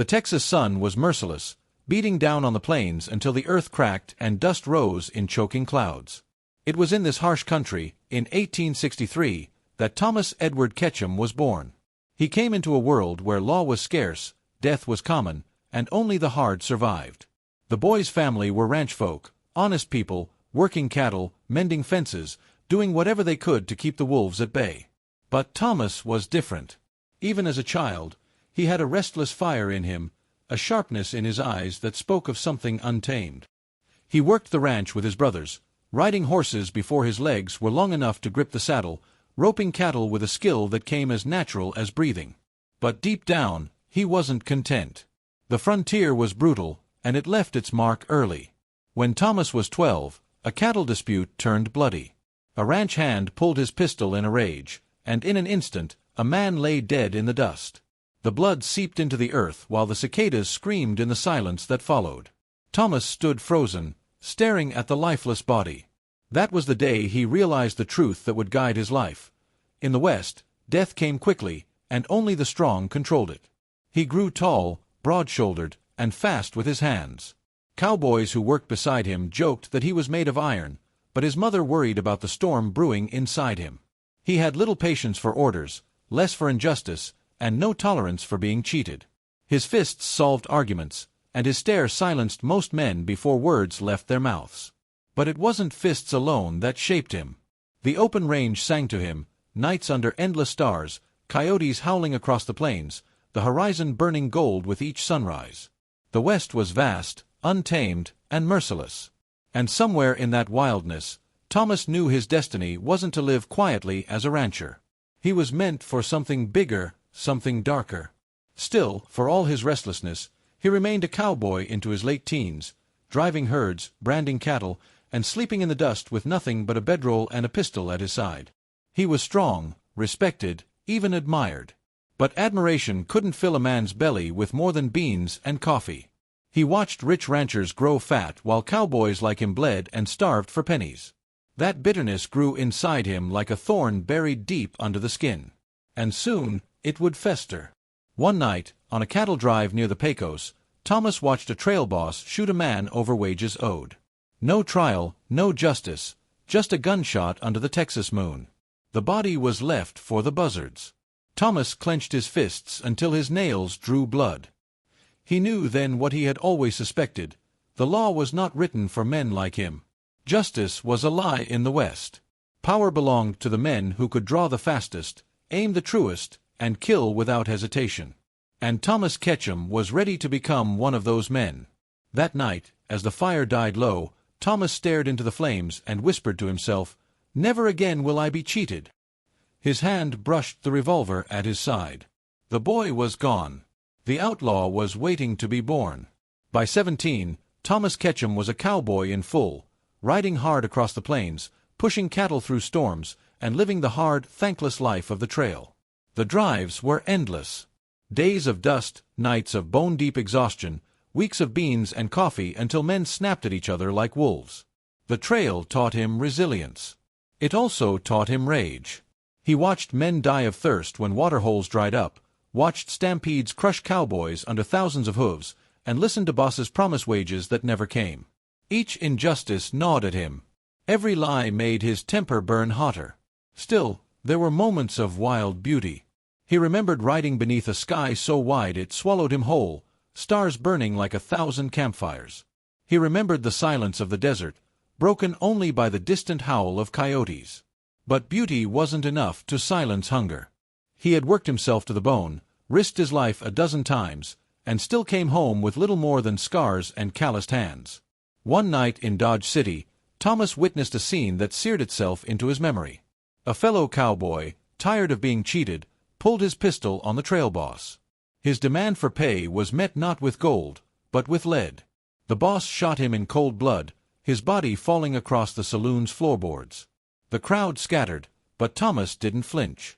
The Texas sun was merciless, beating down on the plains until the earth cracked and dust rose in choking clouds. It was in this harsh country, in 1863, that Thomas Edward Ketchum was born. He came into a world where law was scarce, death was common, and only the hard survived. The boy's family were ranch folk, honest people, working cattle, mending fences, doing whatever they could to keep the wolves at bay. But Thomas was different. Even as a child, he had a restless fire in him, a sharpness in his eyes that spoke of something untamed. He worked the ranch with his brothers, riding horses before his legs were long enough to grip the saddle, roping cattle with a skill that came as natural as breathing. But deep down, he wasn't content. The frontier was brutal, and it left its mark early. When Thomas was 12, a cattle dispute turned bloody. A ranch hand pulled his pistol in a rage, and in an instant, a man lay dead in the dust. The blood seeped into the earth while the cicadas screamed in the silence that followed. Thomas stood frozen, staring at the lifeless body. That was the day he realized the truth that would guide his life. In the West, death came quickly, and only the strong controlled it. He grew tall, broad-shouldered, and fast with his hands. Cowboys who worked beside him joked that he was made of iron, but his mother worried about the storm brewing inside him. He had little patience for orders, less for injustice, and no tolerance for being cheated. His fists solved arguments, and his stare silenced most men before words left their mouths. But it wasn't fists alone that shaped him. The open range sang to him, nights under endless stars, coyotes howling across the plains, the horizon burning gold with each sunrise. The West was vast, untamed, and merciless. And somewhere in that wildness, Thomas knew his destiny wasn't to live quietly as a rancher. He was meant for something bigger, something darker. Still, for all his restlessness, he remained a cowboy into his late teens, driving herds, branding cattle, and sleeping in the dust with nothing but a bedroll and a pistol at his side. He was strong, respected, even admired. But admiration couldn't fill a man's belly with more than beans and coffee. He watched rich ranchers grow fat while cowboys like him bled and starved for pennies. That bitterness grew inside him like a thorn buried deep under the skin. And soon, it would fester. One night, on a cattle drive near the Pecos, Thomas watched a trail boss shoot a man over wages owed. No trial, no justice, just a gunshot under the Texas moon. The body was left for the buzzards. Thomas clenched his fists until his nails drew blood. He knew then what he had always suspected. The law was not written for men like him. Justice was a lie in the West. Power belonged to the men who could draw the fastest, aim the truest, and kill without hesitation. And Thomas Ketchum was ready to become one of those men. That night, as the fire died low, Thomas stared into the flames and whispered to himself, "Never again will I be cheated." His hand brushed the revolver at his side. The boy was gone. The outlaw was waiting to be born. By 17, Thomas Ketchum was a cowboy in full, riding hard across the plains, pushing cattle through storms, and living the hard, thankless life of the trail. The drives were endless. Days of dust, nights of bone-deep exhaustion, weeks of beans and coffee until men snapped at each other like wolves. The trail taught him resilience. It also taught him rage. He watched men die of thirst when waterholes dried up, watched stampedes crush cowboys under thousands of hooves, and listened to bosses promise wages that never came. Each injustice gnawed at him. Every lie made his temper burn hotter. Still, there were moments of wild beauty. He remembered riding beneath a sky so wide it swallowed him whole, stars burning like 1,000 campfires. He remembered the silence of the desert, broken only by the distant howl of coyotes. But beauty wasn't enough to silence hunger. He had worked himself to the bone, risked his life a dozen times, and still came home with little more than scars and calloused hands. One night in Dodge City, Thomas witnessed a scene that seared itself into his memory. A fellow cowboy, tired of being cheated, pulled his pistol on the trail boss. His demand for pay was met not with gold, but with lead. The boss shot him in cold blood, his body falling across the saloon's floorboards. The crowd scattered, but Thomas didn't flinch.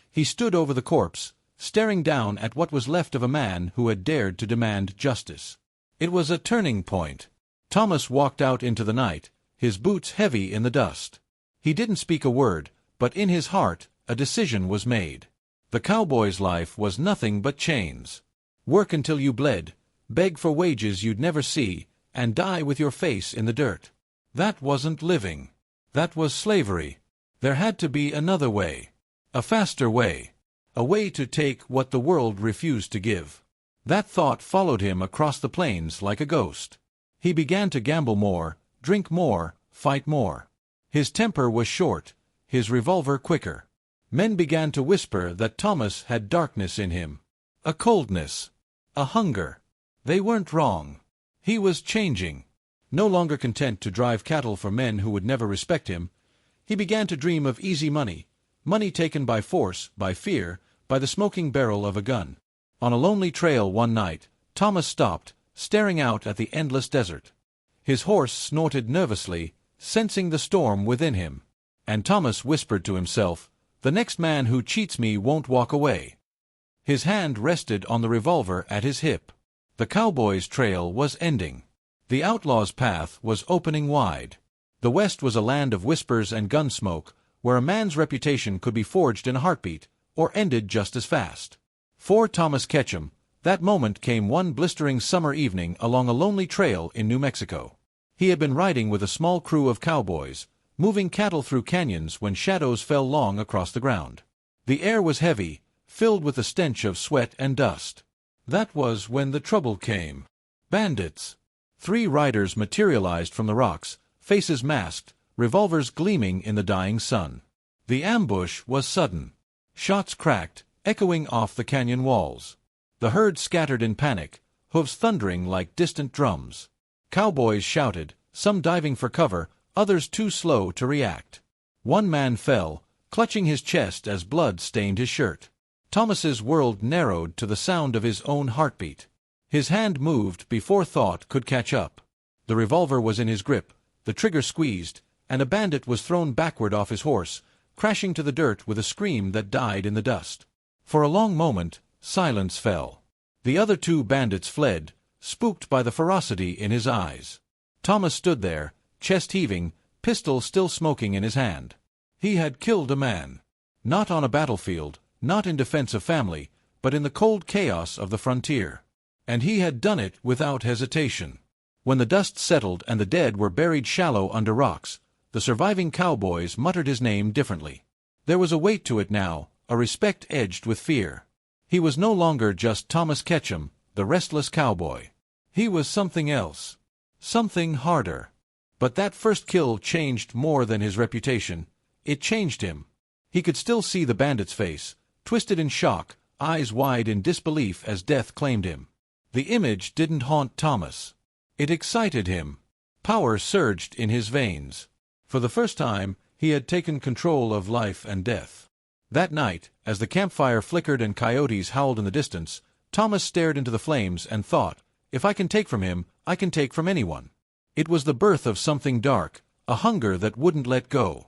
He stood over the corpse, staring down at what was left of a man who had dared to demand justice. It was a turning point. Thomas walked out into the night, his boots heavy in the dust. He didn't speak a word, but in his heart, a decision was made. The cowboy's life was nothing but chains. Work until you bled, beg for wages you'd never see, and die with your face in the dirt. That wasn't living. That was slavery. There had to be another way. A faster way. A way to take what the world refused to give. That thought followed him across the plains like a ghost. He began to gamble more, drink more, fight more. His temper was short, his revolver quicker. Men began to whisper that Thomas had darkness in him. A coldness. A hunger. They weren't wrong. He was changing. No longer content to drive cattle for men who would never respect him, he began to dream of easy money, money taken by force, by fear, by the smoking barrel of a gun. On a lonely trail one night, Thomas stopped, staring out at the endless desert. His horse snorted nervously, sensing the storm within him. And Thomas whispered to himself, "The next man who cheats me won't walk away." His hand rested on the revolver at his hip. The cowboy's trail was ending. The outlaw's path was opening wide. The West was a land of whispers and gun smoke, where a man's reputation could be forged in a heartbeat, or ended just as fast. For Thomas Ketchum, that moment came one blistering summer evening along a lonely trail in New Mexico. He had been riding with a small crew of cowboys, moving cattle through canyons when shadows fell long across the ground. The air was heavy, filled with the stench of sweat and dust. That was when the trouble came. Bandits. 3 riders materialized from the rocks, faces masked, revolvers gleaming in the dying sun. The ambush was sudden. Shots cracked, echoing off the canyon walls. The herd scattered in panic, hooves thundering like distant drums. Cowboys shouted, some diving for cover, others too slow to react. One man fell, clutching his chest as blood stained his shirt. Thomas's world narrowed to the sound of his own heartbeat. His hand moved before thought could catch up. The revolver was in his grip, the trigger squeezed, and a bandit was thrown backward off his horse, crashing to the dirt with a scream that died in the dust. For a long moment, silence fell. The other 2 bandits fled, spooked by the ferocity in his eyes. Thomas stood there, chest heaving, pistol still smoking in his hand. He had killed a man. Not on a battlefield, not in defense of family, but in the cold chaos of the frontier. And he had done it without hesitation. When the dust settled and the dead were buried shallow under rocks, the surviving cowboys muttered his name differently. There was a weight to it now, a respect edged with fear. He was no longer just Thomas Ketchum, the restless cowboy. He was something else. Something harder. But that first kill changed more than his reputation. It changed him. He could still see the bandit's face, twisted in shock, eyes wide in disbelief as death claimed him. The image didn't haunt Thomas. It excited him. Power surged in his veins. For the first time, he had taken control of life and death. That night, as the campfire flickered and coyotes howled in the distance, Thomas stared into the flames and thought, if I can take from him, I can take from anyone. It was the birth of something dark, a hunger that wouldn't let go.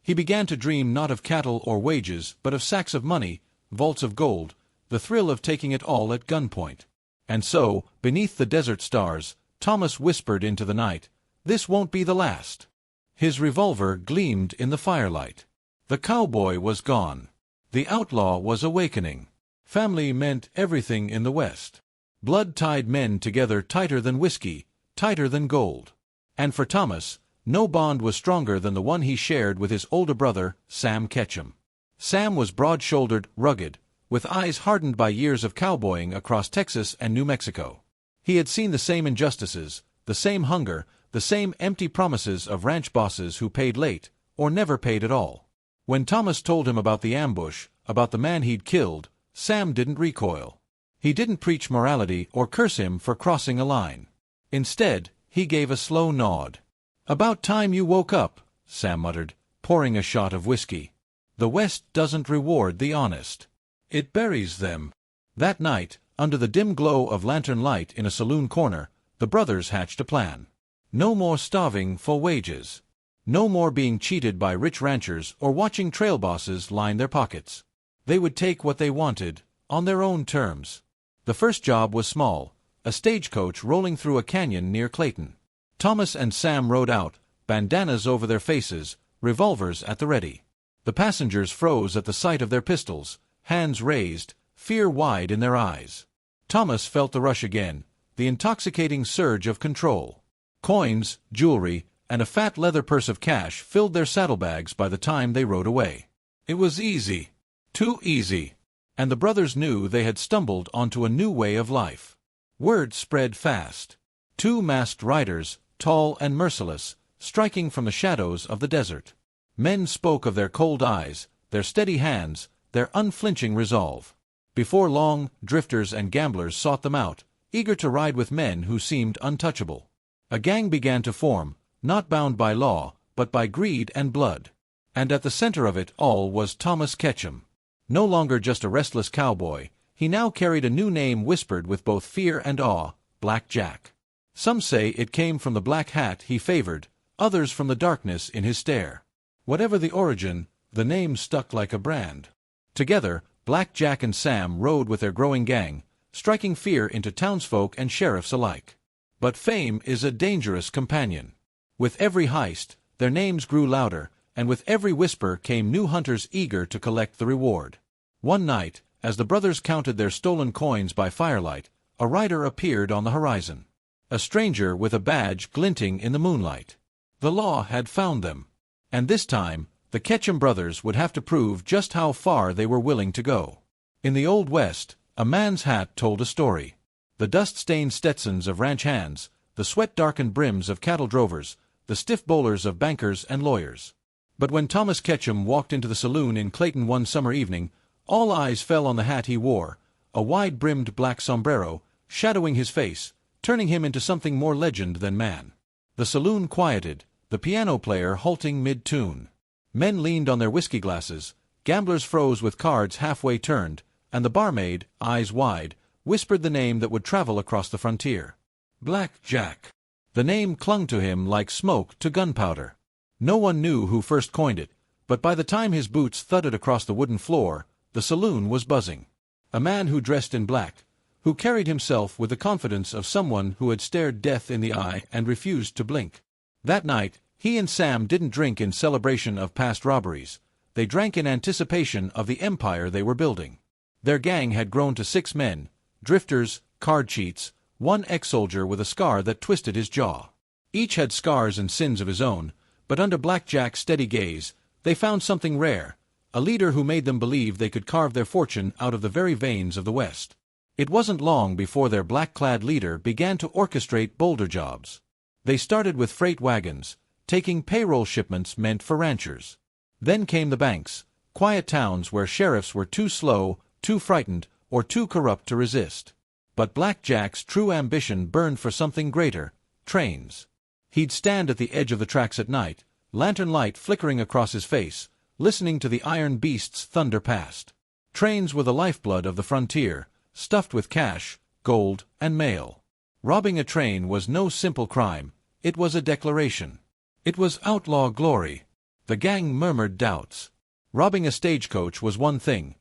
He began to dream not of cattle or wages, but of sacks of money, vaults of gold, the thrill of taking it all at gunpoint. And so, beneath the desert stars, Thomas whispered into the night, "This won't be the last." His revolver gleamed in the firelight. The cowboy was gone. The outlaw was awakening. Family meant everything in the West. Blood tied men together tighter than whiskey, tighter than gold. And for Thomas, no bond was stronger than the one he shared with his older brother, Sam Ketchum. Sam was broad-shouldered, rugged, with eyes hardened by years of cowboying across Texas and New Mexico. He had seen the same injustices, the same hunger, the same empty promises of ranch bosses who paid late, or never paid at all. When Thomas told him about the ambush, about the man he'd killed, Sam didn't recoil. He didn't preach morality or curse him for crossing a line. Instead, he gave a slow nod. "About time you woke up," Sam muttered, pouring a shot of whiskey. "The West doesn't reward the honest. It buries them." That night, under the dim glow of lantern light in a saloon corner, the brothers hatched a plan. No more starving for wages. No more being cheated by rich ranchers or watching trail bosses line their pockets. They would take what they wanted, on their own terms. The first job was small, a stagecoach rolling through a canyon near Clayton. Thomas and Sam rode out, bandanas over their faces, revolvers at the ready. The passengers froze at the sight of their pistols, hands raised, fear wide in their eyes. Thomas felt the rush again, the intoxicating surge of control. Coins, jewelry, and a fat leather purse of cash filled their saddlebags by the time they rode away. It was easy. Too easy. And the brothers knew they had stumbled onto a new way of life. Word spread fast. 2 masked riders, tall and merciless, striking from the shadows of the desert. Men spoke of their cold eyes, their steady hands, their unflinching resolve. Before long, drifters and gamblers sought them out, eager to ride with men who seemed untouchable. A gang began to form, not bound by law, but by greed and blood. And at the center of it all was Thomas Ketchum. No longer just a restless cowboy, he now carried a new name whispered with both fear and awe, Black Jack. Some say it came from the black hat he favored, others from the darkness in his stare. Whatever the origin, the name stuck like a brand. Together, Black Jack and Sam rode with their growing gang, striking fear into townsfolk and sheriffs alike. But fame is a dangerous companion. With every heist, their names grew louder, and with every whisper came new hunters eager to collect the reward. One night, as the brothers counted their stolen coins by firelight, a rider appeared on the horizon. A stranger with a badge glinting in the moonlight. The law had found them. And this time, the Ketchum brothers would have to prove just how far they were willing to go. In the Old West, a man's hat told a story. The dust-stained Stetsons of ranch hands, the sweat-darkened brims of cattle drovers, the stiff bowlers of bankers and lawyers. But when Thomas Ketchum walked into the saloon in Clayton one summer evening, all eyes fell on the hat he wore, a wide-brimmed black sombrero, shadowing his face, turning him into something more legend than man. The saloon quieted, the piano player halting mid-tune. Men leaned on their whiskey glasses, gamblers froze with cards halfway turned, and the barmaid, eyes wide, whispered the name that would travel across the frontier. Black Jack. The name clung to him like smoke to gunpowder. No one knew who first coined it, but by the time his boots thudded across the wooden floor, the saloon was buzzing. A man who dressed in black, who carried himself with the confidence of someone who had stared death in the eye and refused to blink. That night, he and Sam didn't drink in celebration of past robberies. They drank in anticipation of the empire they were building. Their gang had grown to 6 men, drifters, card cheats, one ex-soldier with a scar that twisted his jaw. Each had scars and sins of his own, but under Black Jack's steady gaze, they found something rare, a leader who made them believe they could carve their fortune out of the very veins of the West. It wasn't long before their black-clad leader began to orchestrate bolder jobs. They started with freight wagons, taking payroll shipments meant for ranchers. Then came the banks, quiet towns where sheriffs were too slow, too frightened, or too corrupt to resist. But Black Jack's true ambition burned for something greater, trains. He'd stand at the edge of the tracks at night, lantern light flickering across his face, listening to the iron beasts thunder past. Trains were the lifeblood of the frontier, stuffed with cash, gold, and mail. Robbing a train was no simple crime, it was a declaration. It was outlaw glory. The gang murmured doubts. Robbing a stagecoach was one thing.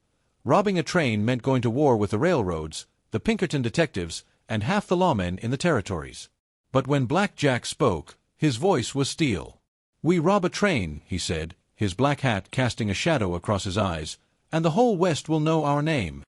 Robbing a train meant going to war with the railroads, the Pinkerton detectives, and half the lawmen in the territories. But when Black Jack spoke, his voice was steel. "We rob a train," he said, his black hat casting a shadow across his eyes, "and the whole West will know our name."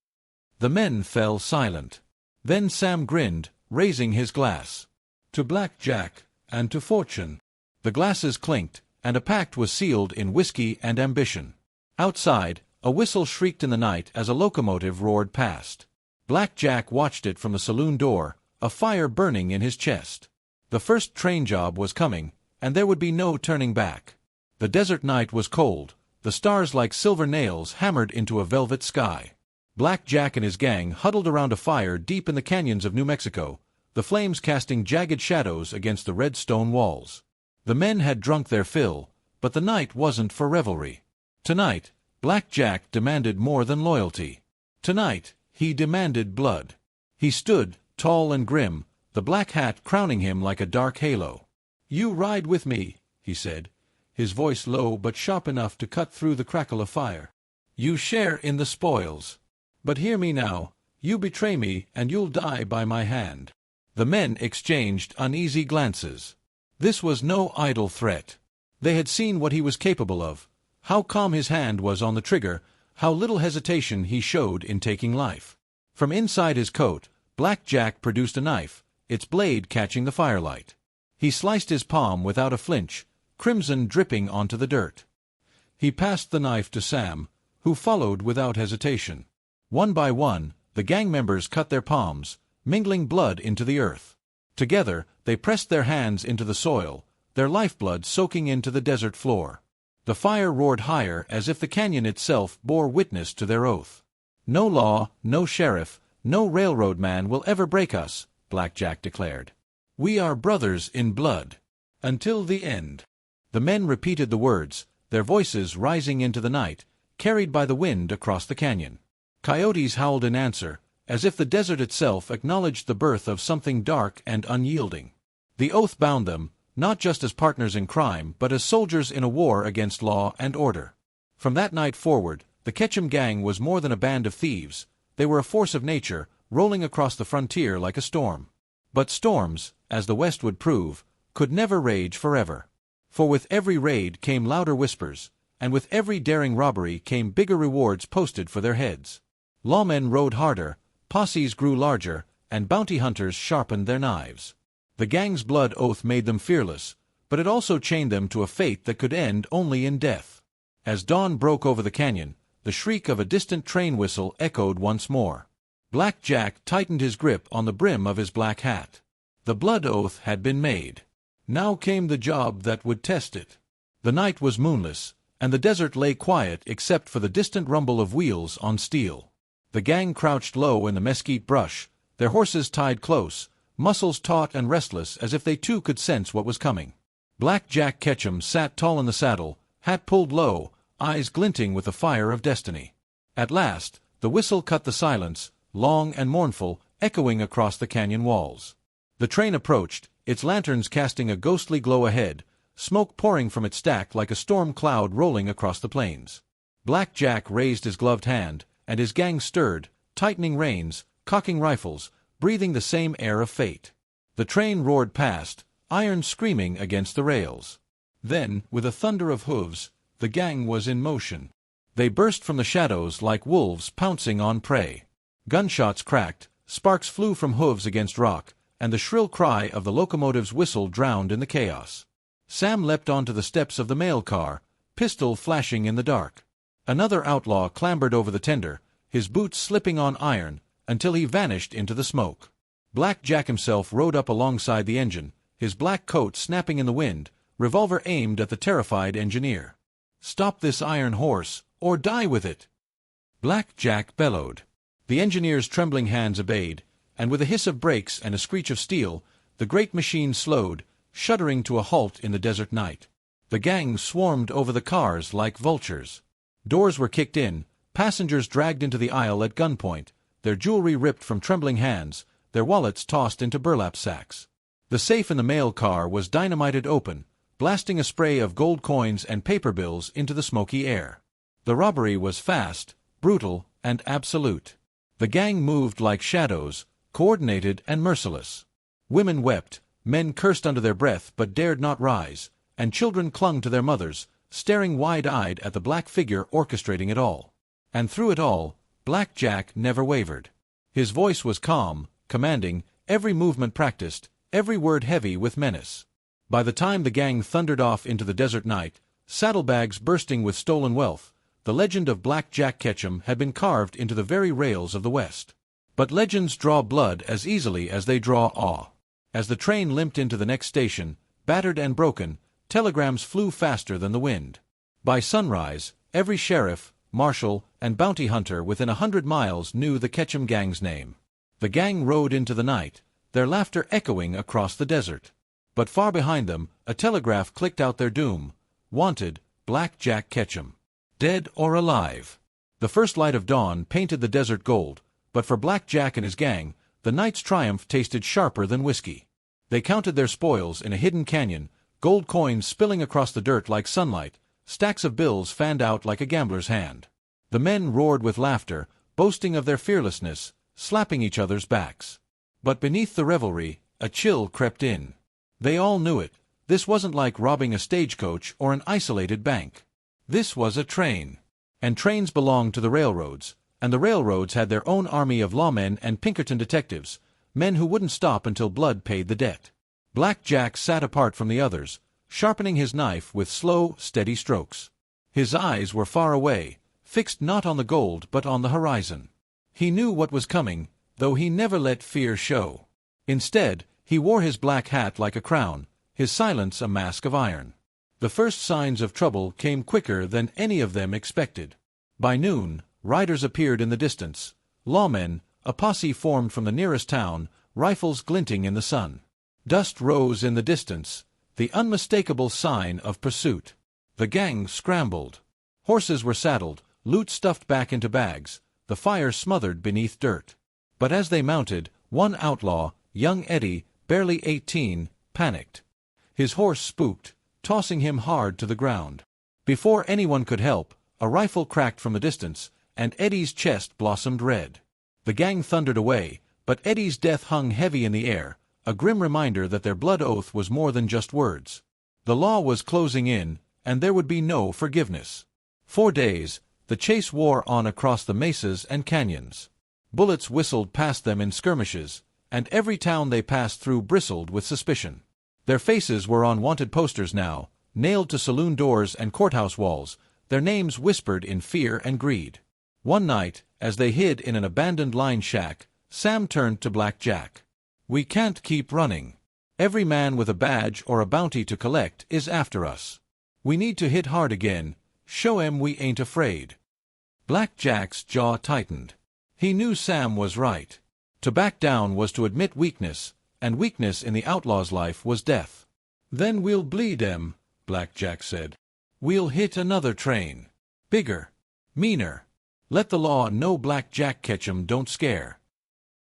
The men fell silent. Then Sam grinned, raising his glass. "To Black Jack, and to fortune." The glasses clinked, and a pact was sealed in whiskey and ambition. Outside, a whistle shrieked in the night as a locomotive roared past. Black Jack watched it from the saloon door, a fire burning in his chest. The first train job was coming, and there would be no turning back. The desert night was cold, the stars like silver nails hammered into a velvet sky. Black Jack and his gang huddled around a fire deep in the canyons of New Mexico, the flames casting jagged shadows against the red stone walls. The men had drunk their fill, but the night wasn't for revelry. Tonight, Black Jack demanded more than loyalty. Tonight, he demanded blood. He stood, tall and grim, the black hat crowning him like a dark halo. "You ride with me," he said, his voice low but sharp enough to cut through the crackle of fire. "You share in the spoils. But hear me now, you betray me and you'll die by my hand." The men exchanged uneasy glances. This was no idle threat. They had seen what he was capable of, how calm his hand was on the trigger, how little hesitation he showed in taking life. From inside his coat, Black Jack produced a knife, its blade catching the firelight. He sliced his palm without a flinch, crimson dripping onto the dirt. He passed the knife to Sam, who followed without hesitation. One by one, the gang members cut their palms, mingling blood into the earth. Together, they pressed their hands into the soil, their lifeblood soaking into the desert floor. The fire roared higher as if the canyon itself bore witness to their oath. "No law, no sheriff, no railroad man will ever break us," Black Jack declared. "We are brothers in blood. Until the end." The men repeated the words, their voices rising into the night, carried by the wind across the canyon. Coyotes howled in answer, as if the desert itself acknowledged the birth of something dark and unyielding. The oath bound them, not just as partners in crime but as soldiers in a war against law and order. From that night forward, the Ketchum gang was more than a band of thieves. They were a force of nature, rolling across the frontier like a storm. But storms, as the West would prove, could never rage forever. For with every raid came louder whispers, and with every daring robbery came bigger rewards posted for their heads. Lawmen rode harder, posses grew larger, and bounty hunters sharpened their knives. The gang's blood oath made them fearless, but it also chained them to a fate that could end only in death. As dawn broke over the canyon, the shriek of a distant train whistle echoed once more. Black Jack tightened his grip on the brim of his black hat. The blood oath had been made. Now came the job that would test it. The night was moonless, and the desert lay quiet except for the distant rumble of wheels on steel. The gang crouched low in the mesquite brush, their horses tied close, muscles taut and restless as if they too could sense what was coming. Black Jack Ketchum sat tall in the saddle, hat pulled low, eyes glinting with the fire of destiny. At last, the whistle cut the silence, long and mournful, echoing across the canyon walls. The train approached, its lanterns casting a ghostly glow ahead, smoke pouring from its stack like a storm cloud rolling across the plains. Black Jack raised his gloved hand, and his gang stirred, tightening reins, cocking rifles, breathing the same air of fate. The train roared past, iron screaming against the rails. Then, with a thunder of hooves, the gang was in motion. They burst from the shadows like wolves pouncing on prey. Gunshots cracked, sparks flew from hooves against rock, and the shrill cry of the locomotive's whistle drowned in the chaos. Sam leapt onto the steps of the mail car, pistol flashing in the dark. Another outlaw clambered over the tender, his boots slipping on iron, until he vanished into the smoke. Black Jack himself rode up alongside the engine, his black coat snapping in the wind, revolver aimed at the terrified engineer. "Stop this iron horse, or die with it!" Black Jack bellowed. The engineer's trembling hands obeyed, and with a hiss of brakes and a screech of steel, the great machine slowed, shuddering to a halt in the desert night. The gang swarmed over the cars like vultures. Doors were kicked in, passengers dragged into the aisle at gunpoint, their jewelry ripped from trembling hands, their wallets tossed into burlap sacks. The safe in the mail car was dynamited open, blasting a spray of gold coins and paper bills into the smoky air. The robbery was fast, brutal, and absolute. The gang moved like shadows, coordinated and merciless. Women wept, men cursed under their breath but dared not rise, and children clung to their mothers, staring wide-eyed at the black figure orchestrating it all. And through it all, Black Jack never wavered. His voice was calm, commanding, every movement practiced, every word heavy with menace. By the time the gang thundered off into the desert night, saddlebags bursting with stolen wealth, the legend of Black Jack Ketchum had been carved into the very rails of the West. But legends draw blood as easily as they draw awe. As the train limped into the next station, battered and broken, telegrams flew faster than the wind. By sunrise, every sheriff, marshal, and bounty hunter within 100 miles knew the Ketchum gang's name. The gang rode into the night, their laughter echoing across the desert. But far behind them, a telegraph clicked out their doom. Wanted, Black Jack Ketchum. Dead or alive. The first light of dawn painted the desert gold, but for Black Jack and his gang, the night's triumph tasted sharper than whiskey. They counted their spoils in a hidden canyon, gold coins spilling across the dirt like sunlight, stacks of bills fanned out like a gambler's hand. The men roared with laughter, boasting of their fearlessness, slapping each other's backs. But beneath the revelry, a chill crept in. They all knew it. This wasn't like robbing a stagecoach or an isolated bank. This was a train. And trains belonged to the railroads, and the railroads had their own army of lawmen and Pinkerton detectives, men who wouldn't stop until blood paid the debt. Black Jack sat apart from the others, sharpening his knife with slow, steady strokes. His eyes were far away, fixed not on the gold but on the horizon. He knew what was coming, though he never let fear show. Instead, he wore his black hat like a crown, his silence a mask of iron. The first signs of trouble came quicker than any of them expected. By noon, riders appeared in the distance, lawmen, a posse formed from the nearest town, rifles glinting in the sun. Dust rose in the distance, the unmistakable sign of pursuit. The gang scrambled. Horses were saddled, loot stuffed back into bags, the fire smothered beneath dirt. But as they mounted, one outlaw, young Eddie, barely 18, panicked. His horse spooked, tossing him hard to the ground. Before anyone could help, a rifle cracked from the distance, and Eddie's chest blossomed red. The gang thundered away, but Eddie's death hung heavy in the air, a grim reminder that their blood oath was more than just words. The law was closing in, and there would be no forgiveness. For days, the chase wore on across the mesas and canyons. Bullets whistled past them in skirmishes, and every town they passed through bristled with suspicion. Their faces were on wanted posters now, nailed to saloon doors and courthouse walls, their names whispered in fear and greed. One night, as they hid in an abandoned line shack, Sam turned to Black Jack. "We can't keep running. Every man with a badge or a bounty to collect is after us. We need to hit hard again, show 'em we ain't afraid." Black Jack's jaw tightened. He knew Sam was right. To back down was to admit weakness, and weakness in the outlaw's life was death. "Then we'll bleed 'em," Black Jack said. "We'll hit another train. Bigger. Meaner. Let the law know Black Jack Ketchum don't scare."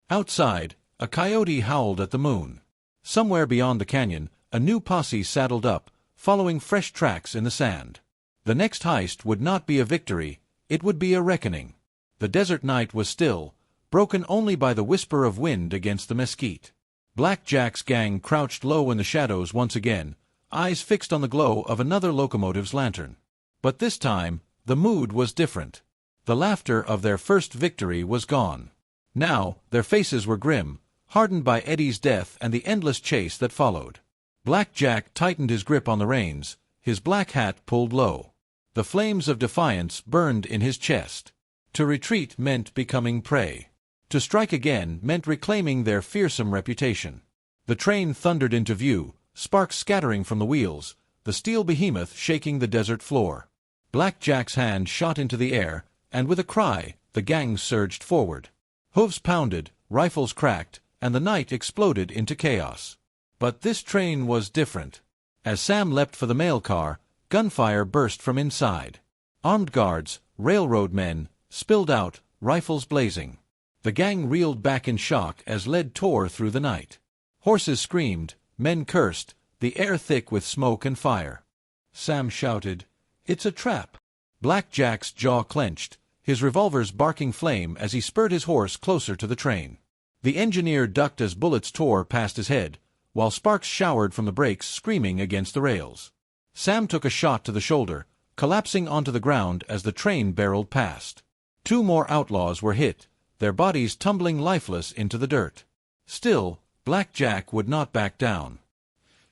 Outside, a coyote howled at the moon. Somewhere beyond the canyon, a new posse saddled up, following fresh tracks in the sand. The next heist would not be a victory, it would be a reckoning. The desert night was still, broken only by the whisper of wind against the mesquite. Black Jack's gang crouched low in the shadows once again, eyes fixed on the glow of another locomotive's lantern. But this time, the mood was different. The laughter of their first victory was gone. Now, their faces were grim, hardened by Eddie's death and the endless chase that followed. Black Jack tightened his grip on the reins, his black hat pulled low. The flames of defiance burned in his chest. To retreat meant becoming prey. To strike again meant reclaiming their fearsome reputation. The train thundered into view, sparks scattering from the wheels, the steel behemoth shaking the desert floor. Black Jack's hand shot into the air, and with a cry, the gang surged forward. Hooves pounded, rifles cracked, and the night exploded into chaos. But this train was different. As Sam leapt for the mail car, gunfire burst from inside. Armed guards, railroad men, spilled out, rifles blazing. The gang reeled back in shock as lead tore through the night. Horses screamed, men cursed, the air thick with smoke and fire. Sam shouted, "It's a trap!" Black Jack's jaw clenched, his revolver's barking flame as he spurred his horse closer to the train. The engineer ducked as bullets tore past his head, while sparks showered from the brakes screaming against the rails. Sam took a shot to the shoulder, collapsing onto the ground as the train barreled past. Two more outlaws were hit, their bodies tumbling lifeless into the dirt. Still, Black Jack would not back down.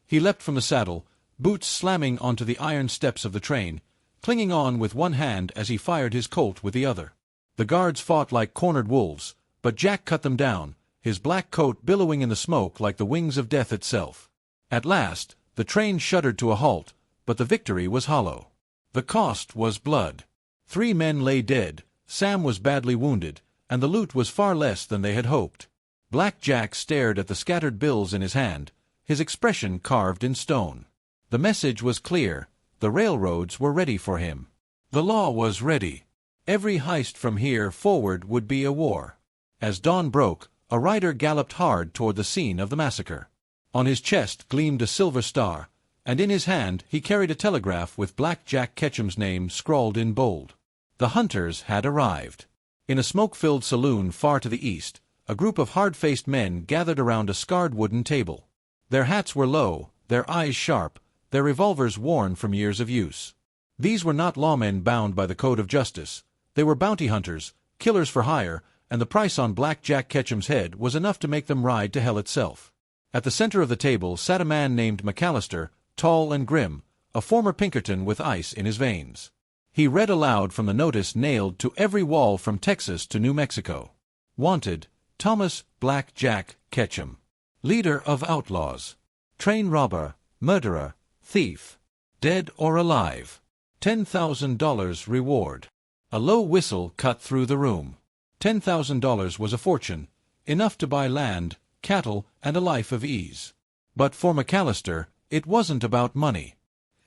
He leapt from the saddle, boots slamming onto the iron steps of the train, clinging on with one hand as he fired his Colt with the other. The guards fought like cornered wolves, but Jack cut them down, his black coat billowing in the smoke like the wings of death itself. At last, the train shuddered to a halt, but the victory was hollow. The cost was blood. 3 men lay dead, Sam was badly wounded, and the loot was far less than they had hoped. Black Jack stared at the scattered bills in his hand, his expression carved in stone. The message was clear, the railroads were ready for him. The law was ready. Every heist from here forward would be a war. As dawn broke, a rider galloped hard toward the scene of the massacre. On his chest gleamed a silver star, and in his hand he carried a telegraph with Black Jack Ketchum's name scrawled in bold. The hunters had arrived. In a smoke-filled saloon far to the east, a group of hard-faced men gathered around a scarred wooden table. Their hats were low, their eyes sharp, their revolvers worn from years of use. These were not lawmen bound by the code of justice. They were bounty hunters, killers for hire, and the price on Black Jack Ketchum's head was enough to make them ride to hell itself. At the center of the table sat a man named McAllister, tall and grim, a former Pinkerton with ice in his veins. He read aloud from the notice nailed to every wall from Texas to New Mexico. Wanted, Thomas Black Jack Ketchum. Leader of outlaws. Train robber, murderer, thief. Dead or alive. $10,000 reward. A low whistle cut through the room. $10,000 was a fortune, enough to buy land, cattle, and a life of ease. But for McAllister, it wasn't about money.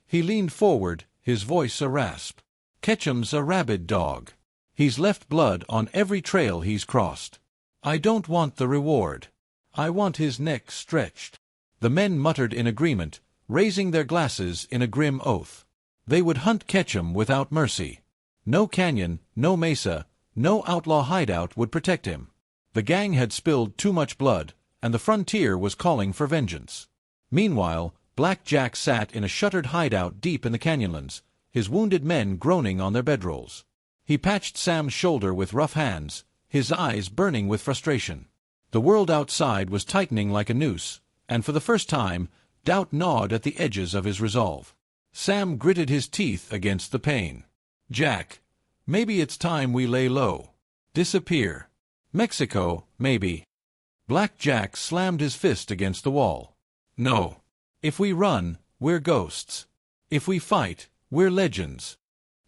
He leaned forward, his voice a rasp. Ketchum's a rabid dog. He's left blood on every trail he's crossed. I don't want the reward. I want his neck stretched. The men muttered in agreement, raising their glasses in a grim oath. They would hunt Ketchum without mercy. No canyon, no mesa, no outlaw hideout would protect him. The gang had spilled too much blood, and the frontier was calling for vengeance. Meanwhile, Black Jack sat in a shuttered hideout deep in the canyonlands, his wounded men groaning on their bedrolls. He patched Sam's shoulder with rough hands, his eyes burning with frustration. The world outside was tightening like a noose, and for the first time, doubt gnawed at the edges of his resolve. Sam gritted his teeth against the pain. Jack, maybe it's time we lay low. Disappear. Mexico, maybe. Black Jack slammed his fist against the wall. No. If we run, we're ghosts. If we fight, we're legends.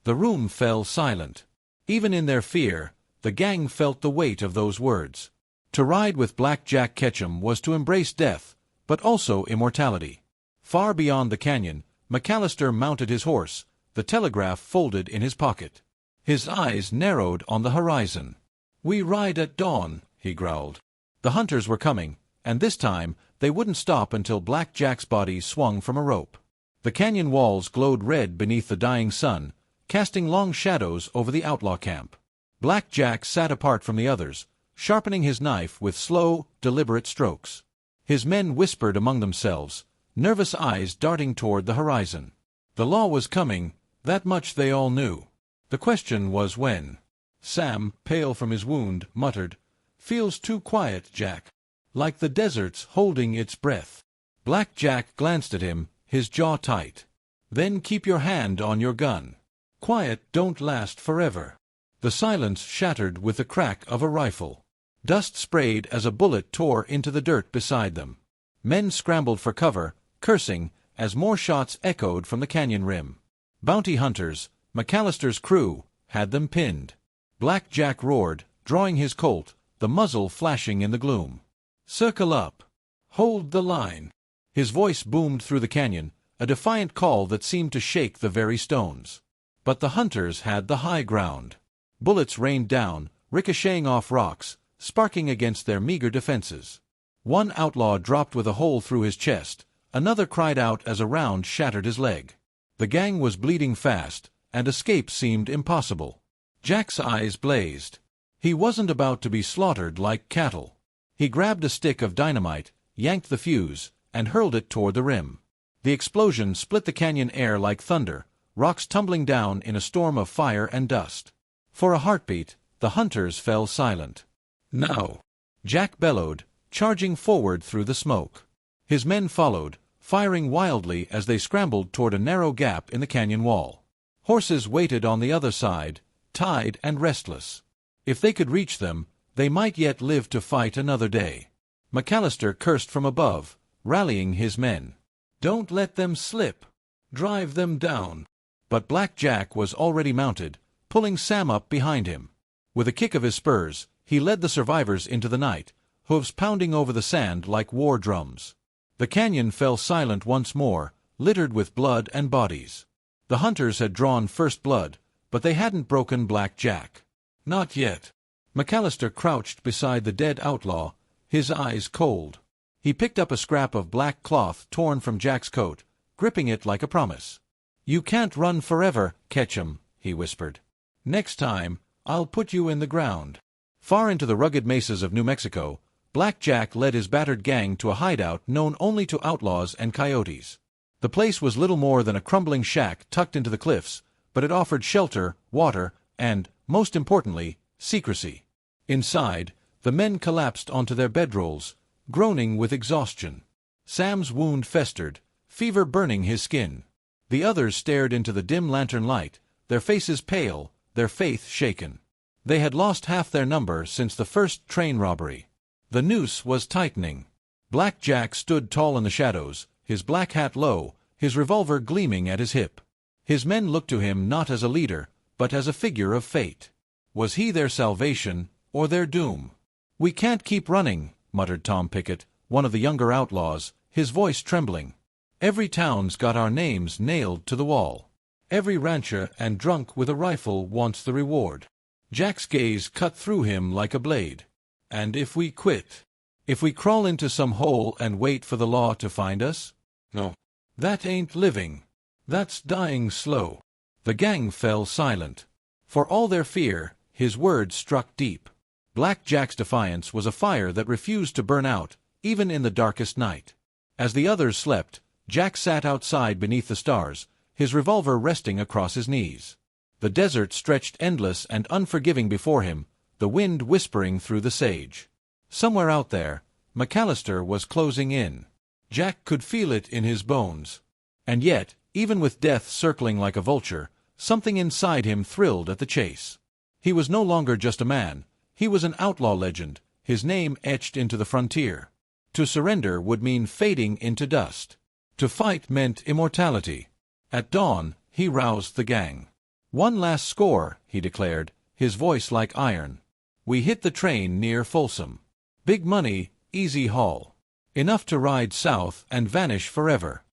The room fell silent. Even in their fear, the gang felt the weight of those words. To ride with Black Jack Ketchum was to embrace death, but also immortality. Far beyond the canyon, McAllister mounted his horse, the telegraph folded in his pocket. His eyes narrowed on the horizon. "We ride at dawn," he growled. The hunters were coming, and this time they wouldn't stop until Black Jack's body swung from a rope. The canyon walls glowed red beneath the dying sun, casting long shadows over the outlaw camp. Black Jack sat apart from the others, sharpening his knife with slow, deliberate strokes. His men whispered among themselves, nervous eyes darting toward the horizon. The law was coming, that much they all knew. The question was when. Sam, pale from his wound, muttered, "Feels too quiet, Jack. Like the desert's holding its breath." Black Jack glanced at him, his jaw tight. "Then keep your hand on your gun. Quiet don't last forever." The silence shattered with the crack of a rifle. Dust sprayed as a bullet tore into the dirt beside them. Men scrambled for cover, cursing, as more shots echoed from the canyon rim. Bounty hunters, McAllister's crew, had them pinned. Black Jack roared, drawing his Colt, the muzzle flashing in the gloom. "Circle up. Hold the line." His voice boomed through the canyon, a defiant call that seemed to shake the very stones. But the hunters had the high ground. Bullets rained down, ricocheting off rocks, sparking against their meager defenses. One outlaw dropped with a hole through his chest, another cried out as a round shattered his leg. The gang was bleeding fast, and escape seemed impossible. Jack's eyes blazed. He wasn't about to be slaughtered like cattle. He grabbed a stick of dynamite, yanked the fuse, and hurled it toward the rim. The explosion split the canyon air like thunder, rocks tumbling down in a storm of fire and dust. For a heartbeat, the hunters fell silent. "Now!" Jack bellowed, charging forward through the smoke. His men followed, firing wildly as they scrambled toward a narrow gap in the canyon wall. Horses waited on the other side, tied and restless. If they could reach them, they might yet live to fight another day. McAllister cursed from above, rallying his men. "Don't let them slip. Drive them down." But Black Jack was already mounted, pulling Sam up behind him. With a kick of his spurs, he led the survivors into the night, hooves pounding over the sand like war drums. The canyon fell silent once more, littered with blood and bodies. The hunters had drawn first blood, but they hadn't broken Black Jack. Not yet. McAllister crouched beside the dead outlaw, his eyes cold. He picked up a scrap of black cloth torn from Jack's coat, gripping it like a promise. "You can't run forever, Ketchum," he whispered. "Next time, I'll put you in the ground." Far into the rugged mesas of New Mexico, Black Jack led his battered gang to a hideout known only to outlaws and coyotes. The place was little more than a crumbling shack tucked into the cliffs, but it offered shelter, water, and, most importantly, secrecy. Inside, the men collapsed onto their bedrolls, groaning with exhaustion. Sam's wound festered, fever burning his skin. The others stared into the dim lantern light, their faces pale, their faith shaken. They had lost half their number since the first train robbery. The noose was tightening. Black Jack stood tall in the shadows, his black hat low, his revolver gleaming at his hip. His men looked to him not as a leader, but as a figure of fate. Was he their salvation, or their doom? "We can't keep running," muttered Tom Pickett, one of the younger outlaws, his voice trembling. "Every town's got our names nailed to the wall. Every rancher and drunk with a rifle wants the reward." Jack's gaze cut through him like a blade. "And if we quit? If we crawl into some hole and wait for the law to find us? No. That ain't living. That's dying slow." The gang fell silent. For all their fear, his words struck deep. Black Jack's defiance was a fire that refused to burn out, even in the darkest night. As the others slept, Jack sat outside beneath the stars, his revolver resting across his knees. The desert stretched endless and unforgiving before him, the wind whispering through the sage. Somewhere out there, McAllister was closing in. Jack could feel it in his bones. And yet, even with death circling like a vulture, something inside him thrilled at the chase. He was no longer just a man, he was an outlaw legend, his name etched into the frontier. To surrender would mean fading into dust. To fight meant immortality. At dawn, he roused the gang. "One last score," he declared, his voice like iron. "We hit the train near Folsom. Big money, easy haul. Enough to ride south and vanish forever."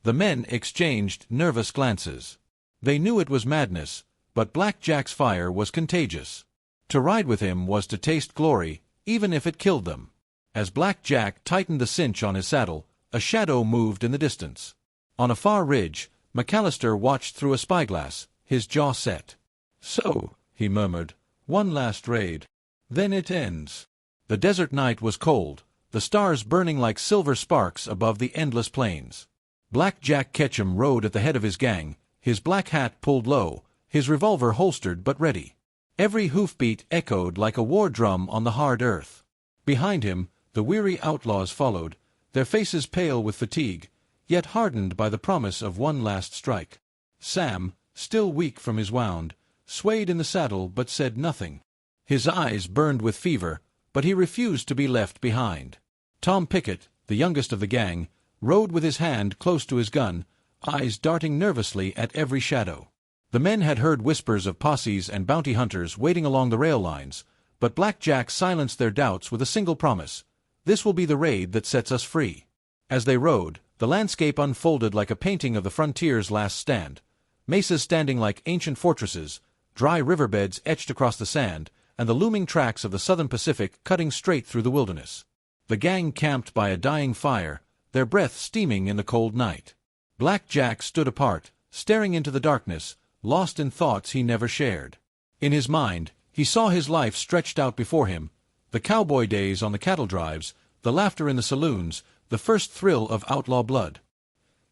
The men exchanged nervous glances. They knew it was madness, but Black Jack's fire was contagious. To ride with him was to taste glory, even if it killed them. As Black Jack tightened the cinch on his saddle, a shadow moved in the distance. On a far ridge, McAllister watched through a spyglass, his jaw set. "So," he murmured, "one last raid. Then it ends." The desert night was cold, the stars burning like silver sparks above the endless plains. Black Jack Ketchum rode at the head of his gang, his black hat pulled low, his revolver holstered but ready. Every hoofbeat echoed like a war drum on the hard earth. Behind him, the weary outlaws followed, their faces pale with fatigue, yet hardened by the promise of one last strike. Sam, still weak from his wound, swayed in the saddle but said nothing. His eyes burned with fever, but he refused to be left behind. Tom Pickett, the youngest of the gang, rode with his hand close to his gun, eyes darting nervously at every shadow. The men had heard whispers of posses and bounty hunters waiting along the rail lines, but Black Jack silenced their doubts with a single promise: "This will be the raid that sets us free." As they rode, the landscape unfolded like a painting of the frontier's last stand. Mesas standing like ancient fortresses, dry riverbeds etched across the sand, and the looming tracks of the southern Pacific cutting straight through the wilderness. The gang camped by a dying fire, their breath steaming in the cold night. Black Jack stood apart, staring into the darkness, lost in thoughts he never shared. In his mind, he saw his life stretched out before him, the cowboy days on the cattle drives, the laughter in the saloons, the first thrill of outlaw blood.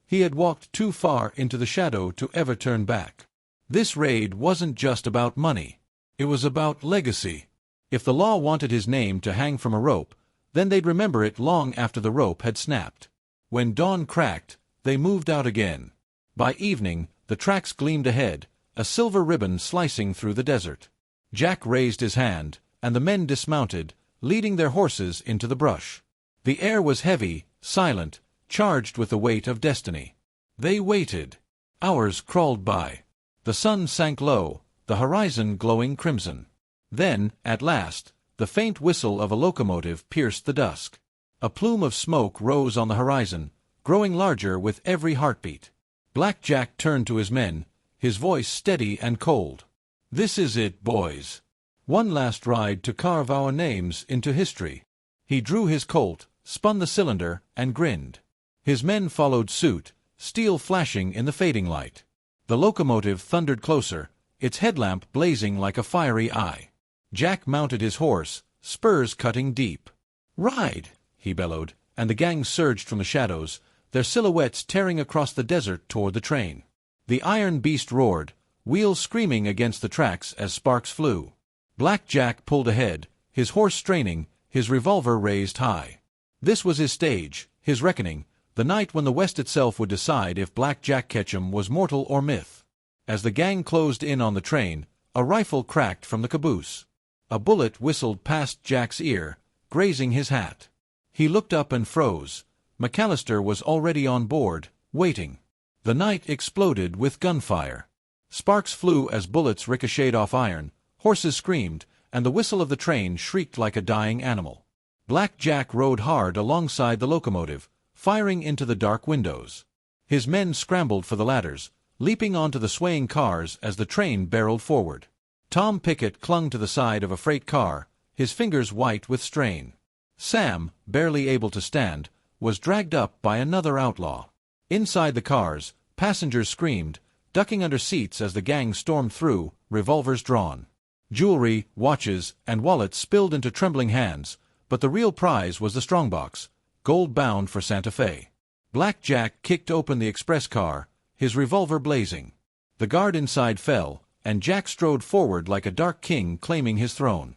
He had walked too far into the shadow to ever turn back. This raid wasn't just about money. It was about legacy. If the law wanted his name to hang from a rope, then they'd remember it long after the rope had snapped. When dawn cracked, they moved out again. By evening, the tracks gleamed ahead, a silver ribbon slicing through the desert. Jack raised his hand, and the men dismounted, leading their horses into the brush. The air was heavy, silent, charged with the weight of destiny. They waited. Hours crawled by. The sun sank low, the horizon glowing crimson. Then, at last, the faint whistle of a locomotive pierced the dusk. A plume of smoke rose on the horizon, growing larger with every heartbeat. Black Jack turned to his men, his voice steady and cold. "This is it, boys. One last ride to carve our names into history." He drew his Colt, spun the cylinder, and grinned. His men followed suit, steel flashing in the fading light. The locomotive thundered closer, its headlamp blazing like a fiery eye. Jack mounted his horse, spurs cutting deep. "Ride!" he bellowed, and the gang surged from the shadows, their silhouettes tearing across the desert toward the train. The iron beast roared, wheels screaming against the tracks as sparks flew. Black Jack pulled ahead, his horse straining, his revolver raised high. This was his stage, his reckoning, the night when the West itself would decide if Black Jack Ketchum was mortal or myth. As the gang closed in on the train, a rifle cracked from the caboose. A bullet whistled past Jack's ear, grazing his hat. He looked up and froze. McAllister was already on board, waiting. The night exploded with gunfire. Sparks flew as bullets ricocheted off iron, horses screamed, and the whistle of the train shrieked like a dying animal. Black Jack rode hard alongside the locomotive, firing into the dark windows. His men scrambled for the ladders, leaping onto the swaying cars as the train barreled forward. Tom Pickett clung to the side of a freight car, his fingers white with strain. Sam, barely able to stand, was dragged up by another outlaw. Inside the cars, passengers screamed, ducking under seats as the gang stormed through, revolvers drawn. Jewelry, watches, and wallets spilled into trembling hands, but the real prize was the strongbox, gold-bound for Santa Fe. Black Jack kicked open the express car, his revolver blazing. The guard inside fell, and Jack strode forward like a dark king claiming his throne.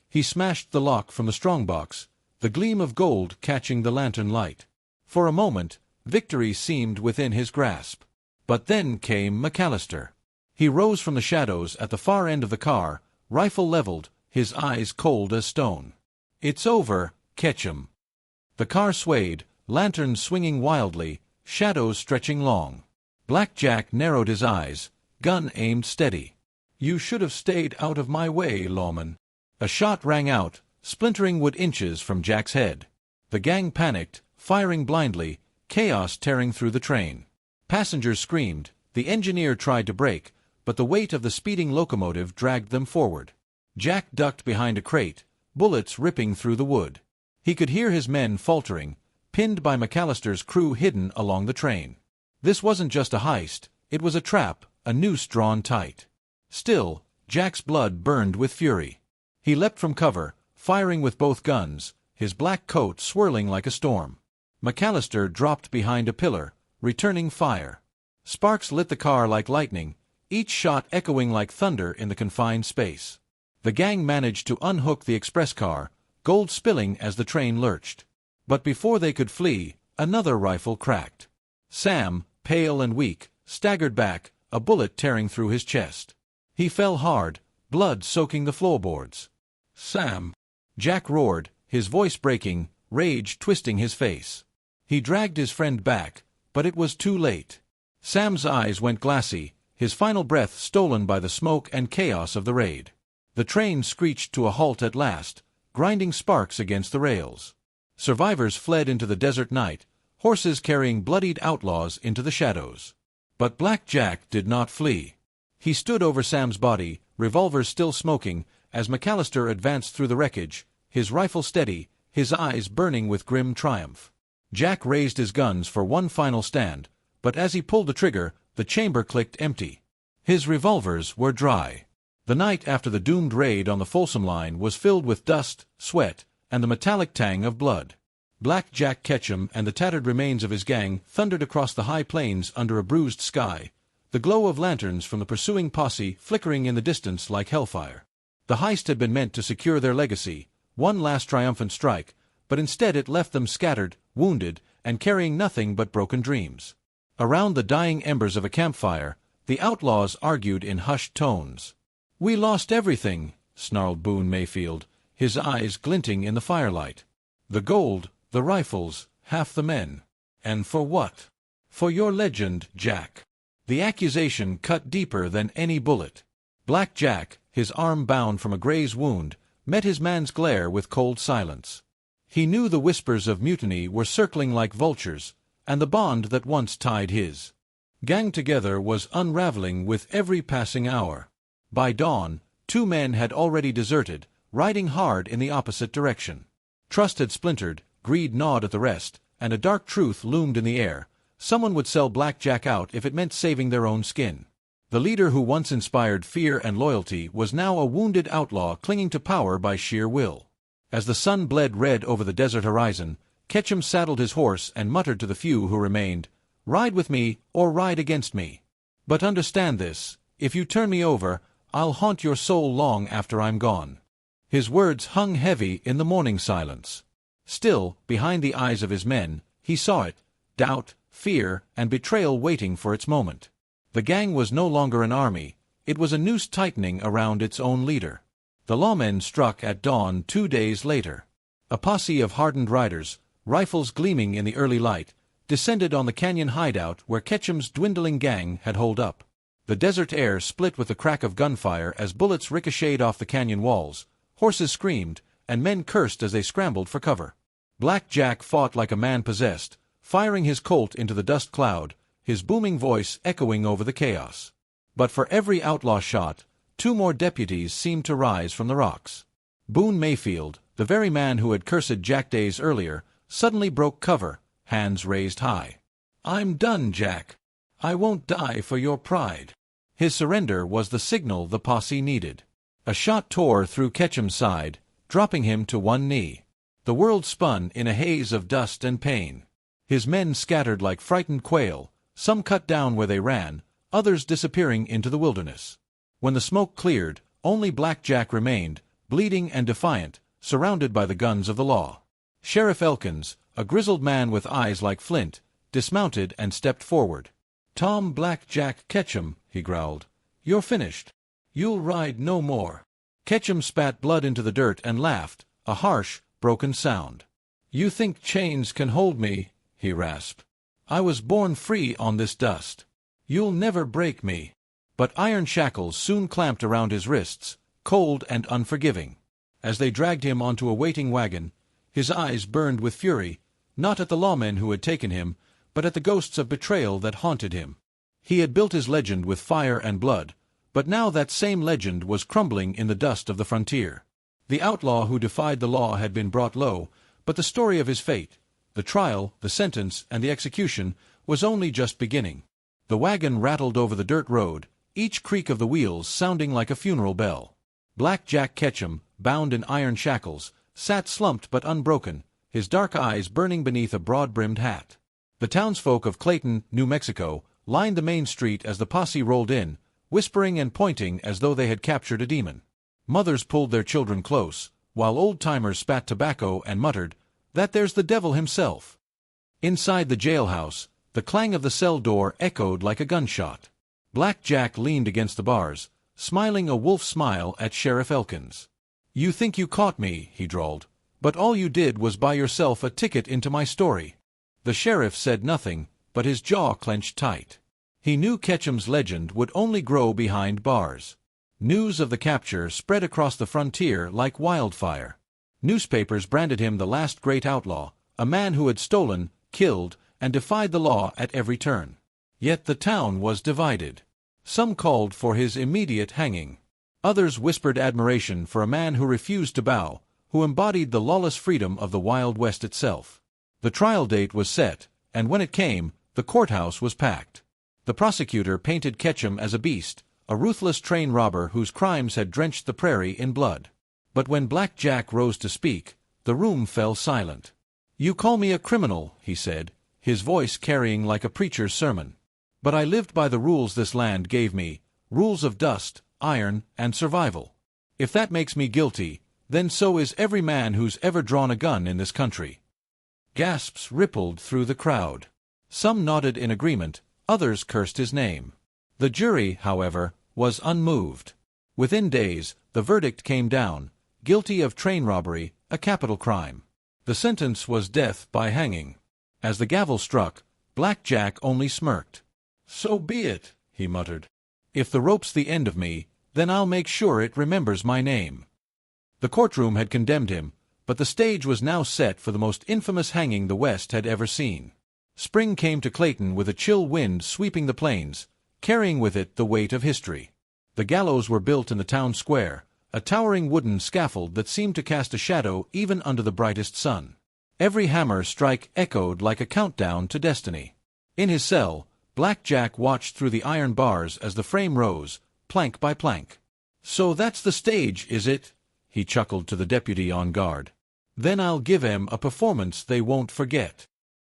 He smashed the lock from the strongbox, the gleam of gold catching the lantern light. For a moment, victory seemed within his grasp. But then came McAllister. He rose from the shadows at the far end of the car, rifle leveled, his eyes cold as stone. "It's over, Ketchum." The car swayed, lanterns swinging wildly, shadows stretching long. Black Jack narrowed his eyes, gun aimed steady. "You should have stayed out of my way, lawman." A shot rang out, splintering wood inches from Jack's head. The gang panicked, firing blindly, chaos tearing through the train. Passengers screamed, the engineer tried to brake, but the weight of the speeding locomotive dragged them forward. Jack ducked behind a crate, bullets ripping through the wood. He could hear his men faltering, pinned by McAllister's crew hidden along the train. This wasn't just a heist, it was a trap, a noose drawn tight. Still, Jack's blood burned with fury. He leapt from cover, firing with both guns, his black coat swirling like a storm. McAllister dropped behind a pillar, returning fire. Sparks lit the car like lightning, each shot echoing like thunder in the confined space. The gang managed to unhook the express car, gold spilling as the train lurched. But before they could flee, another rifle cracked. Sam, pale and weak, staggered back, a bullet tearing through his chest. He fell hard, blood soaking the floorboards. "Sam!" Jack roared, his voice breaking, rage twisting his face. He dragged his friend back, but it was too late. Sam's eyes went glassy, his final breath stolen by the smoke and chaos of the raid. The train screeched to a halt at last, grinding sparks against the rails. Survivors fled into the desert night, horses carrying bloodied outlaws into the shadows. But Black Jack did not flee. He stood over Sam's body, revolvers still smoking, as McAllister advanced through the wreckage, his rifle steady, his eyes burning with grim triumph. Jack raised his guns for one final stand, but as he pulled the trigger, the chamber clicked empty. His revolvers were dry. The night after the doomed raid on the Folsom line was filled with dust, sweat, and the metallic tang of blood. Black Jack Ketchum and the tattered remains of his gang thundered across the high plains under a bruised sky, the glow of lanterns from the pursuing posse flickering in the distance like hellfire. The heist had been meant to secure their legacy, one last triumphant strike, but instead it left them scattered, wounded, and carrying nothing but broken dreams. Around the dying embers of a campfire, the outlaws argued in hushed tones. "We lost everything," snarled Boone Mayfield, his eyes glinting in the firelight. "The gold, the rifles, half the men. And for what?" "For your legend, Jack." The accusation cut deeper than any bullet. Black Jack, his arm bound from a graze wound, met his man's glare with cold silence. He knew the whispers of mutiny were circling like vultures, and the bond that once tied his gang together was unraveling with every passing hour. By dawn, two men had already deserted, riding hard in the opposite direction. Trust had splintered, greed gnawed at the rest, and a dark truth loomed in the air. Someone would sell Black Jack out if it meant saving their own skin. The leader who once inspired fear and loyalty was now a wounded outlaw clinging to power by sheer will. As the sun bled red over the desert horizon, Ketchum saddled his horse and muttered to the few who remained, "Ride with me, or ride against me. But understand this, if you turn me over, I'll haunt your soul long after I'm gone." His words hung heavy in the morning silence. Still, behind the eyes of his men, he saw it, doubt, fear, and betrayal waiting for its moment. The gang was no longer an army, it was a noose tightening around its own leader. The lawmen struck at dawn 2 days later. A posse of hardened riders, rifles gleaming in the early light, descended on the canyon hideout where Ketchum's dwindling gang had holed up. The desert air split with the crack of gunfire as bullets ricocheted off the canyon walls, horses screamed, and men cursed as they scrambled for cover. Black Jack fought like a man possessed, firing his Colt into the dust cloud, his booming voice echoing over the chaos. But for every outlaw shot, 2 more deputies seemed to rise from the rocks. Boone Mayfield, the very man who had cursed Jack days earlier, suddenly broke cover, hands raised high. "I'm done, Jack. I won't die for your pride." His surrender was the signal the posse needed. A shot tore through Ketchum's side, dropping him to one knee. The world spun in a haze of dust and pain. His men scattered like frightened quail, some cut down where they ran, others disappearing into the wilderness. When the smoke cleared, only Black Jack remained, bleeding and defiant, surrounded by the guns of the law. Sheriff Elkins, a grizzled man with eyes like flint, dismounted and stepped forward. "Tom Black Jack Ketchum," he growled, "you're finished. You'll ride no more." Ketchum spat blood into the dirt and laughed, a harsh, broken sound. "You think chains can hold me?" he rasped. "I was born free on this dust. You'll never break me." But iron shackles soon clamped around his wrists, cold and unforgiving. As they dragged him onto a waiting wagon, his eyes burned with fury, not at the lawmen who had taken him, but at the ghosts of betrayal that haunted him. He had built his legend with fire and blood, but now that same legend was crumbling in the dust of the frontier. The outlaw who defied the law had been brought low, but the story of his fate, the trial, the sentence, and the execution, was only just beginning. The wagon rattled over the dirt road, each creak of the wheels sounding like a funeral bell. Black Jack Ketchum, bound in iron shackles, sat slumped but unbroken, his dark eyes burning beneath a broad-brimmed hat. The townsfolk of Clayton, New Mexico, lined the main street as the posse rolled in, whispering and pointing as though they had captured a demon. Mothers pulled their children close, while old-timers spat tobacco and muttered, "That there's the devil himself." Inside the jailhouse, the clang of the cell door echoed like a gunshot. Black Jack leaned against the bars, smiling a wolf smile at Sheriff Elkins. "You think you caught me," he drawled, "but all you did was buy yourself a ticket into my story." The sheriff said nothing, but his jaw clenched tight. He knew Ketchum's legend would only grow behind bars. News of the capture spread across the frontier like wildfire. Newspapers branded him the last great outlaw, a man who had stolen, killed, and defied the law at every turn. Yet the town was divided. Some called for his immediate hanging. Others whispered admiration for a man who refused to bow, who embodied the lawless freedom of the Wild West itself. The trial date was set, and when it came, the courthouse was packed. The prosecutor painted Ketchum as a beast, a ruthless train robber whose crimes had drenched the prairie in blood. But when Black Jack rose to speak, the room fell silent. "You call me a criminal," he said, his voice carrying like a preacher's sermon. "But I lived by the rules this land gave me, rules of dust, iron, and survival. If that makes me guilty, then so is every man who's ever drawn a gun in this country." Gasps rippled through the crowd. Some nodded in agreement, others cursed his name. The jury, however, was unmoved. Within days, the verdict came down, guilty of train robbery, a capital crime. The sentence was death by hanging. As the gavel struck, Black Jack only smirked. "So be it," he muttered. "If the rope's the end of me, then I'll make sure it remembers my name." The courtroom had condemned him, but the stage was now set for the most infamous hanging the West had ever seen. Spring came to Clayton with a chill wind sweeping the plains, carrying with it the weight of history. The gallows were built in the town square, a towering wooden scaffold that seemed to cast a shadow even under the brightest sun. Every hammer strike echoed like a countdown to destiny. In his cell, Black Jack watched through the iron bars as the frame rose, plank by plank. "So that's the stage, is it?" he chuckled to the deputy on guard. "Then I'll give 'em a performance they won't forget."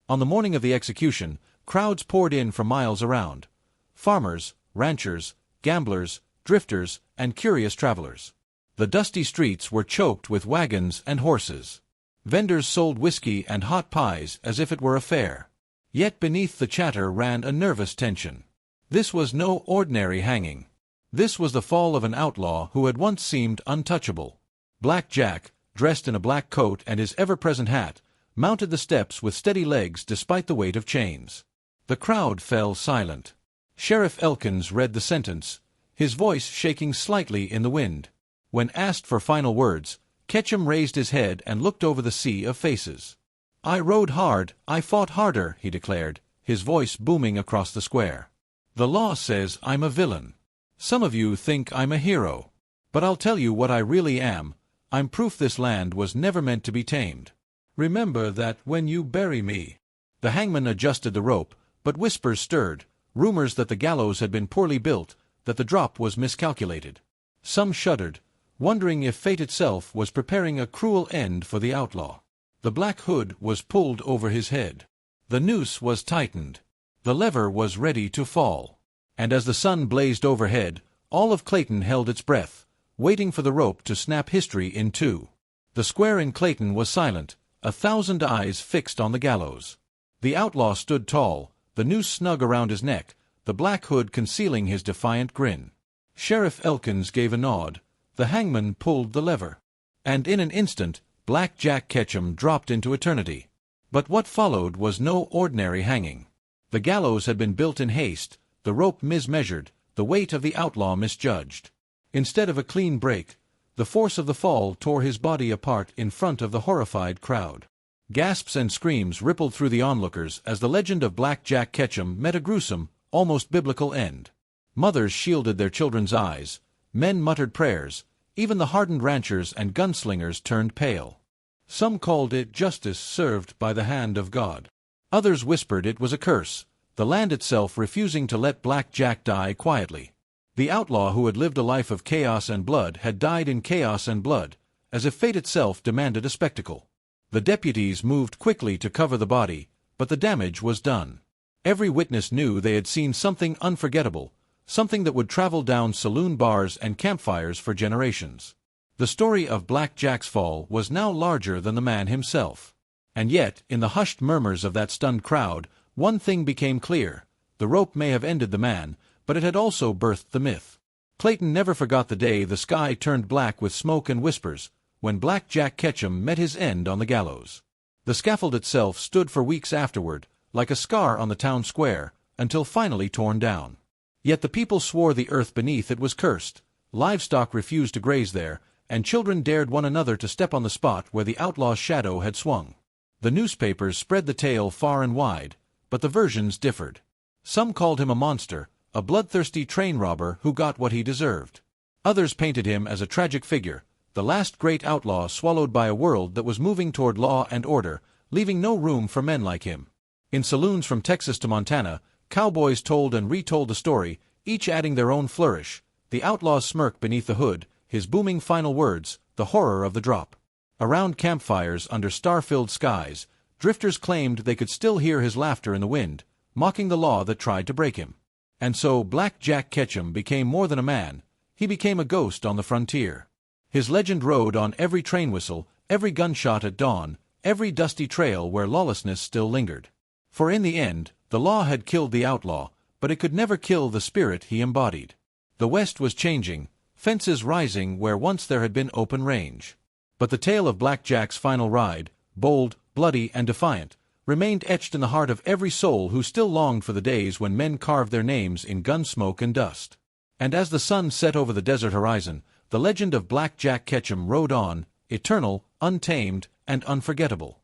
On the morning of the execution, crowds poured in from miles around. Farmers, ranchers, gamblers, drifters, and curious travelers. The dusty streets were choked with wagons and horses. Vendors sold whiskey and hot pies as if it were a fair. Yet beneath the chatter ran a nervous tension. This was no ordinary hanging. This was the fall of an outlaw who had once seemed untouchable. Black Jack, dressed in a black coat and his ever-present hat, mounted the steps with steady legs despite the weight of chains. The crowd fell silent. Sheriff Elkins read the sentence, his voice shaking slightly in the wind. When asked for final words, Ketchum raised his head and looked over the sea of faces. "I rode hard, I fought harder," he declared, his voice booming across the square. "The law says I'm a villain. Some of you think I'm a hero. But I'll tell you what I really am. I'm proof this land was never meant to be tamed. Remember that when you bury me." The hangman adjusted the rope, but whispers stirred, rumors that the gallows had been poorly built, that the drop was miscalculated. Some shuddered, wondering if fate itself was preparing a cruel end for the outlaw. The black hood was pulled over his head. The noose was tightened. The lever was ready to fall. And as the sun blazed overhead, all of Clayton held its breath, waiting for the rope to snap history in two. The square in Clayton was silent, 1,000 eyes fixed on the gallows. The outlaw stood tall, the noose snug around his neck, the black hood concealing his defiant grin. Sheriff Elkins gave a nod. The hangman pulled the lever. And in an instant, Black Jack Ketchum dropped into eternity. But what followed was no ordinary hanging. The gallows had been built in haste, the rope mismeasured, the weight of the outlaw misjudged. Instead of a clean break, the force of the fall tore his body apart in front of the horrified crowd. Gasps and screams rippled through the onlookers as the legend of Black Jack Ketchum met a gruesome, almost biblical end. Mothers shielded their children's eyes, men muttered prayers, even the hardened ranchers and gunslingers turned pale. Some called it justice served by the hand of God. Others whispered it was a curse, the land itself refusing to let Black Jack die quietly. The outlaw who had lived a life of chaos and blood had died in chaos and blood, as if fate itself demanded a spectacle. The deputies moved quickly to cover the body, but the damage was done. Every witness knew they had seen something unforgettable, something that would travel down saloon bars and campfires for generations. The story of Black Jack's fall was now larger than the man himself. And yet, in the hushed murmurs of that stunned crowd, one thing became clear. The rope may have ended the man, but it had also birthed the myth. Clayton never forgot the day the sky turned black with smoke and whispers, when Black Jack Ketchum met his end on the gallows. The scaffold itself stood for weeks afterward, like a scar on the town square, until finally torn down. Yet the people swore the earth beneath it was cursed, livestock refused to graze there, and children dared one another to step on the spot where the outlaw's shadow had swung. The newspapers spread the tale far and wide, but the versions differed. Some called him a monster, a bloodthirsty train robber who got what he deserved. Others painted him as a tragic figure, the last great outlaw swallowed by a world that was moving toward law and order, leaving no room for men like him. In saloons from Texas to Montana, cowboys told and retold the story, each adding their own flourish, the outlaw's smirk beneath the hood, his booming final words, the horror of the drop. Around campfires under star-filled skies, drifters claimed they could still hear his laughter in the wind, mocking the law that tried to break him. And so Black Jack Ketchum became more than a man, he became a ghost on the frontier. His legend rode on every train whistle, every gunshot at dawn, every dusty trail where lawlessness still lingered. For in the end, the law had killed the outlaw, but it could never kill the spirit he embodied. The West was changing, fences rising where once there had been open range. But the tale of Black Jack's final ride, bold, bloody, and defiant, remained etched in the heart of every soul who still longed for the days when men carved their names in gun smoke and dust. And as the sun set over the desert horizon, the legend of Black Jack Ketchum rode on, eternal, untamed, and unforgettable.